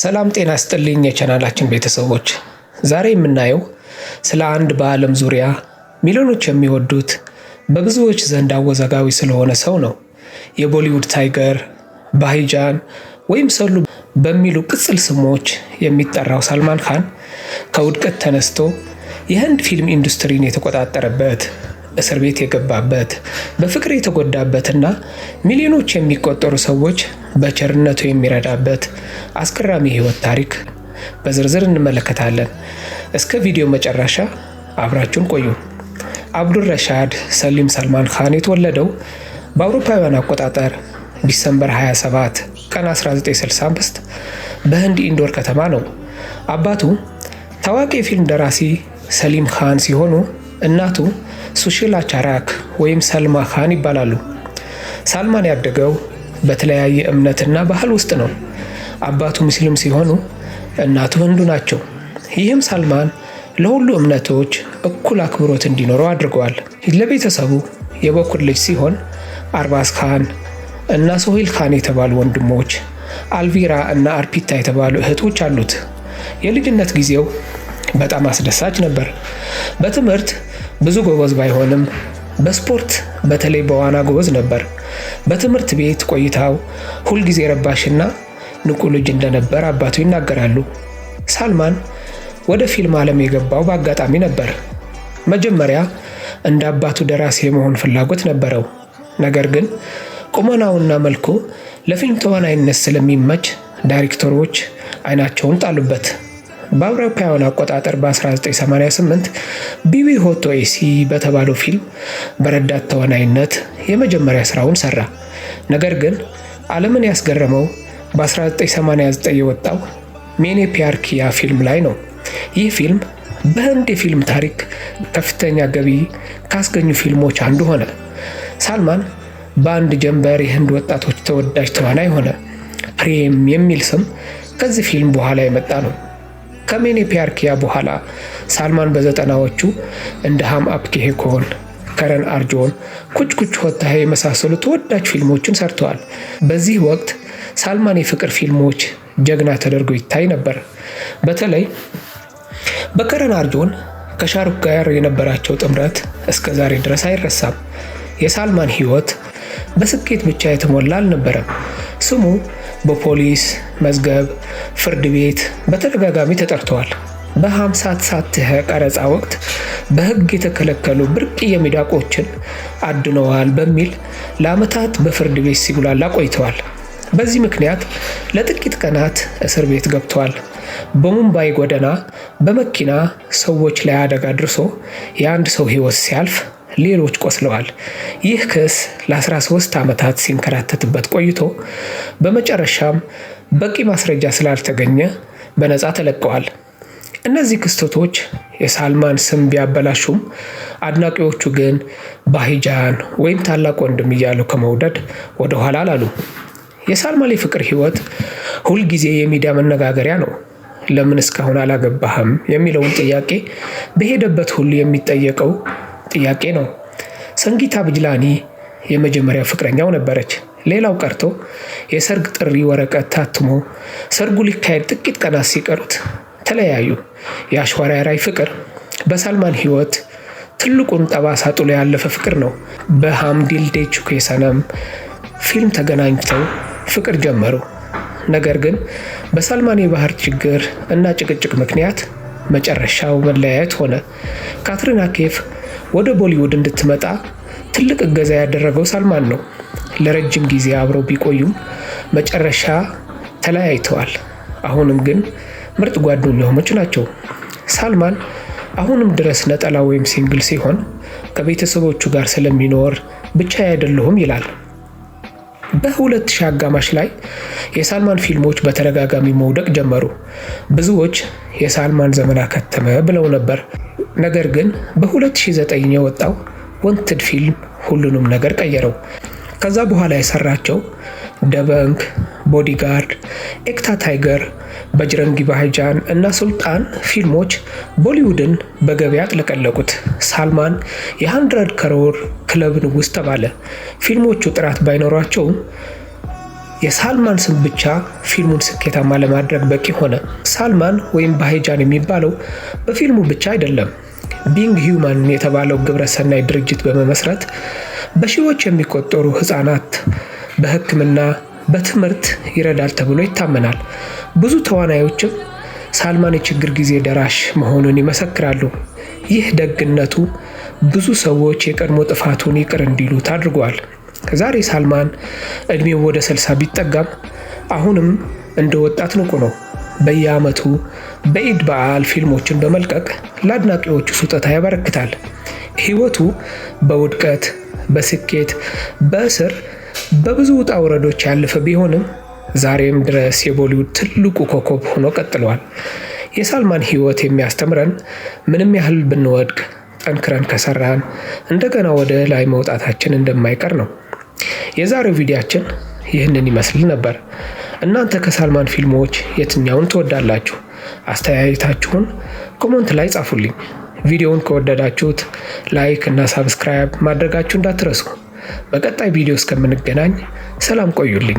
ሰላም ጤና ይስጥልኝ የቻናላችን ቤተሰቦች፣ ዛሬ የምናየው ስለ አንድ በዓለም ዙሪያ ሚሊዮኖች የሚወዱት በብዙዎች ዘንድ አወዛጋቢ ስለሆነ ሰው ነው። የቦሊውድ ታይገር፣ ባይጃን ወይም ሰሉ በሚሉ ቅጽል ስሞች የሚጠራው ሰልማን ካን ከውድቀት ተነስቶ የህንድ ፊልም ኢንዱስትሪን የተቆጣጠረበት፣ እስር ቤት የገባበት፣ በፍቅር የተጎዳበትና ሚሊዮኖች የሚቆጠሩ ሰዎች በቸርነቱ የሚረዳበት አስገራሚ ህይወት ታሪክ በዝርዝር እንመለከታለን። እስከ ቪዲዮ መጨረሻ አብራችሁን ቆዩ። አብዱል ረሻድ ሰሊም ሰልማን ካን የተወለደው በአውሮፓውያን አቆጣጠር ዲሰምበር 27 ቀን 1965 በህንድ ኢንዶር ከተማ ነው። አባቱ ታዋቂ የፊልም ደራሲ ሰሊም ካን ሲሆኑ እናቱ ሱሺላ ቻራክ ወይም ሰልማ ካን ይባላሉ። ሳልማን ያደገው በተለያየ እምነትና ባህል ውስጥ ነው። አባቱ ሙስሊም ሲሆኑ እናቱ ህንዱ ናቸው። ይህም ሳልማን ለሁሉ እምነቶች እኩል አክብሮት እንዲኖረው አድርገዋል። ለቤተሰቡ የበኩር ልጅ ሲሆን አርባዝ ካን እና ሶሄል ካን የተባሉ ወንድሞች፣ አልቪራ እና አርፒታ የተባሉ እህቶች አሉት። የልጅነት ጊዜው በጣም አስደሳች ነበር። በትምህርት ብዙ ጎበዝ ባይሆንም በስፖርት በተለይ በዋና ጎበዝ ነበር። በትምህርት ቤት ቆይታው ሁልጊዜ ረባሽና ንቁ ልጅ እንደነበር አባቱ ይናገራሉ። ሳልማን ወደ ፊልም ዓለም የገባው በአጋጣሚ ነበር። መጀመሪያ እንደ አባቱ ደራሲ የመሆን ፍላጎት ነበረው። ነገር ግን ቁመናውና መልኩ ለፊልም ተዋናይነት ስለሚመች ዳይሬክተሮች አይናቸውን ጣሉበት። በአውሮፓውያን አቆጣጠር በ1988 ቢቢ ሆቶ ኤሲ በተባለው ፊልም በረዳት ተዋናይነት የመጀመሪያ ስራውን ሰራ። ነገር ግን ዓለምን ያስገረመው በ1989 የወጣው ሜኔ ፕያር ኪያ ፊልም ላይ ነው። ይህ ፊልም በህንድ የፊልም ታሪክ ከፍተኛ ገቢ ካስገኙ ፊልሞች አንዱ ሆነ። ሳልማን በአንድ ጀንበር የህንድ ወጣቶች ተወዳጅ ተዋናይ ሆነ። ፕሬም የሚል ስም ከዚህ ፊልም በኋላ የመጣ ነው። ከሜኔ ፕያር ኪያ በኋላ ሳልማን በዘጠናዎቹ እንደ ሃም አፕኬ ሄ ኮን፣ ከረን አርጆን፣ ኩች ኩች ሆታ ሄ የመሳሰሉ ተወዳጅ ፊልሞችን ሰርተዋል። በዚህ ወቅት ሳልማን የፍቅር ፊልሞች ጀግና ተደርጎ ይታይ ነበር። በተለይ በከረን አርጆን ከሻሩክ ጋር የነበራቸው ጥምረት እስከ ዛሬ ድረስ አይረሳም። የሳልማን ህይወት በስኬት ብቻ የተሞላ አልነበረም። ስሙ በፖሊስ መዝገብ፣ ፍርድ ቤት በተደጋጋሚ ተጠርተዋል። በ50 ሳትህ ቀረጻ ወቅት በህግ የተከለከሉ ብርቅዬ ሚዳቆችን አድነዋል በሚል ለዓመታት በፍርድ ቤት ሲጉላላ ቆይተዋል። በዚህ ምክንያት ለጥቂት ቀናት እስር ቤት ገብተዋል። በሙምባይ ጎዳና በመኪና ሰዎች ላይ አደጋ አድርሶ የአንድ ሰው ህይወት ሲያልፍ ሌሎች ቆስለዋል። ይህ ክስ ለ13 ዓመታት ሲንከራተትበት ቆይቶ በመጨረሻም በቂ ማስረጃ ስላልተገኘ በነፃ ተለቀዋል። እነዚህ ክስተቶች የሳልማን ስም ቢያበላሹም አድናቂዎቹ ግን ባይጃን ወይም ታላቅ ወንድም እያሉ ከመውደድ ወደ ኋላ አላሉ። የሳልማን የፍቅር ህይወት ሁልጊዜ የሚዲያ መነጋገሪያ ነው። ለምን እስካሁን አላገባህም የሚለውን ጥያቄ በሄደበት ሁሉ የሚጠየቀው ጥያቄ ነው። ሰንጊታ ብጅላኒ የመጀመሪያው ፍቅረኛው ነበረች። ሌላው ቀርቶ የሰርግ ጥሪ ወረቀት ታትሞ ሰርጉ ሊካሄድ ጥቂት ቀናት ሲቀሩት ተለያዩ። የአሽዋሪያ ራይ ፍቅር በሳልማን ህይወት ትልቁን ጠባሳ ጥሎ ያለፈ ፍቅር ነው። በሃም ዲል ዴ ቹኬ ሰነም ፊልም ተገናኝተው ፍቅር ጀመሩ። ነገር ግን በሳልማን የባህር ችግር እና ጭቅጭቅ ምክንያት መጨረሻው መለያየት ሆነ። ካትሪና ኬፍ ወደ ቦሊውድ እንድትመጣ ትልቅ እገዛ ያደረገው ሳልማን ነው። ለረጅም ጊዜ አብረው ቢቆዩም መጨረሻ ተለያይተዋል። አሁንም ግን ምርጥ ጓደኞች ናቸው። ሳልማን አሁንም ድረስ ነጠላ ወይም ሲንግል ሲሆን ከቤተሰቦቹ ጋር ስለሚኖር ብቻ አይደለሁም ይላል። በ2000 አጋማሽ ላይ የሳልማን ፊልሞች በተደጋጋሚ መውደቅ ጀመሩ። ብዙዎች የሳልማን ዘመን አከተመ ብለው ነበር። ነገር ግን በ2009 የወጣው ወንትድ ፊልም ሁሉንም ነገር ቀየረው። ከዛ በኋላ የሰራቸው ደበንክ፣ ቦዲጋርድ፣ ኤክታ ታይገር፣ በጅረንጊ ባይጃን እና ሱልጣን ፊልሞች ቦሊውድን በገበያ አጥለቀለቁት። ሳልማን የ100 ክሮር ክለብ ንጉስ ተባለ። ፊልሞቹ ጥራት ባይኖራቸውም የሳልማን ስም ብቻ ፊልሙን ስኬታማ ለማድረግ በቂ ሆነ። ሳልማን ወይም ባይጃን የሚባለው በፊልሙ ብቻ አይደለም። ቢንግ ሂውማን የተባለው ግብረሰናይ ድርጅት በመመስረት በሺዎች የሚቆጠሩ ህፃናት በሕክምና በትምህርት ይረዳል ተብሎ ይታመናል። ብዙ ተዋናዮችም ሳልማን የችግር ጊዜ ደራሽ መሆኑን ይመሰክራሉ። ይህ ደግነቱ ብዙ ሰዎች የቀድሞ ጥፋቱን ይቅር እንዲሉት አድርጓል። ዛሬ ሳልማን እድሜው ወደ 60 ቢጠጋም አሁንም እንደ ወጣት ንቁ ነው። በየዓመቱ በኢድ በዓል ፊልሞችን በመልቀቅ ለአድናቂዎቹ ስጦታ ያበረክታል። ህይወቱ በውድቀት፣ በስኬት፣ በእስር በብዙ ውጣ ውረዶች ያለፈ ቢሆንም ዛሬም ድረስ የቦሊውድ ትልቁ ኮከብ ሆኖ ቀጥሏል። የሳልማን ህይወት የሚያስተምረን ምንም ያህል ብንወድቅ ጠንክረን ከሰራን እንደገና ወደ ላይ መውጣታችን እንደማይቀር ነው። የዛሬው ቪዲዮአችን ይህንን ይመስል ነበር። እናንተ ከሳልማን ፊልሞች የትኛውን ትወዳላችሁ? አስተያየታችሁን ኮሜንት ላይ ጻፉልኝ። ቪዲዮውን ከወደዳችሁት ላይክ እና ሳብስክራይብ ማድረጋችሁ እንዳትረሱ። በቀጣይ ቪዲዮ እስከምንገናኝ ሰላም ቆዩልኝ።